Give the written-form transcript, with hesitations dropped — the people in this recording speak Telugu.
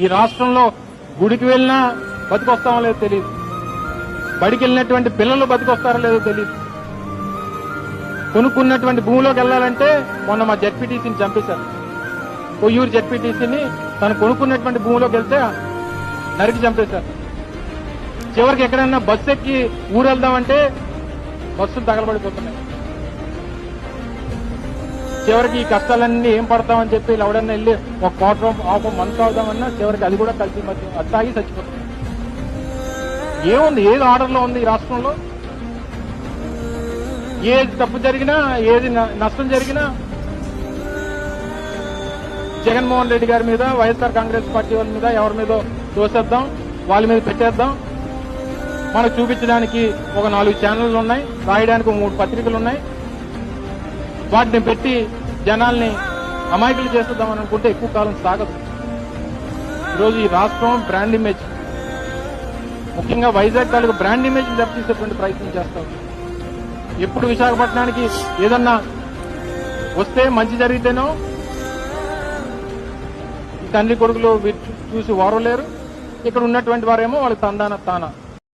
ఈ రాష్ట్రంలో గుడికి వెళ్ళినా బతికొస్తామో లేదో తెలియదు, బడికి వెళ్ళినటువంటి పిల్లలు బతికొస్తారో లేదో తెలియదు. కొనుక్కున్నటువంటి భూమిలోకి వెళ్ళాలంటే మొన్న మా జెడ్పీటీసీని చంపేశారు. కొయ్యూరు జెడ్పీటీసీని తను కొనుక్కున్నటువంటి భూమిలోకి వెళ్తే నరికి చంపేశారు. చివరికి ఎక్కడన్నా బస్సు ఎక్కి ఊరు వెళ్దామంటే బస్సులు తగలబడిపోతున్నాయి. చివరికి ఈ కష్టాలన్నీ ఏం పడతామని చెప్పి ఎవడన్నా వెళ్ళి ఒక క్వార్టర్ హాఫ్ మంత్ అవుదామన్నా చివరికి అది కూడా కలిసి మధ్య అది తాగి చచ్చిపోతుంది. ఏముంది, ఏది ఆర్డర్లో ఉంది ఈ రాష్ట్రంలో? ఏది తప్పు జరిగినా, ఏది నష్టం జరిగినా జగన్మోహన్ రెడ్డి గారి మీద, వైఎస్ఆర్ కాంగ్రెస్ పార్టీ వాళ్ళ మీద, ఎవరి మీద తోసేద్దాం, వాళ్ళ మీద పెట్టేద్దాం. మనకు చూపించడానికి ఒక 4 ఛానళ్లు ఉన్నాయి, రాయడానికి 3 పత్రికలు ఉన్నాయి. వాటిని పెట్టి జనాల్ని అమాయకులు చేసేద్దామని అనుకుంటే ఎక్కువ కాలం సాగదు. ఈరోజు ఈ రాష్ట్రం బ్రాండ్ ఇమేజ్, ముఖ్యంగా వైజాగ్ తాలూకు బ్రాండ్ ఇమేజ్ దెబ్బతీసేటువంటి ప్రయత్నం చేస్తాం. ఎప్పుడు విశాఖపట్నానికి ఏదన్నా వస్తే మంచి జరిగితేనో ఈ తండ్రి కొడుకులు చూసి ఓరలేరు, ఇక్కడ ఉన్నటువంటి వారేమో వాళ్ళకి తందాన తానా.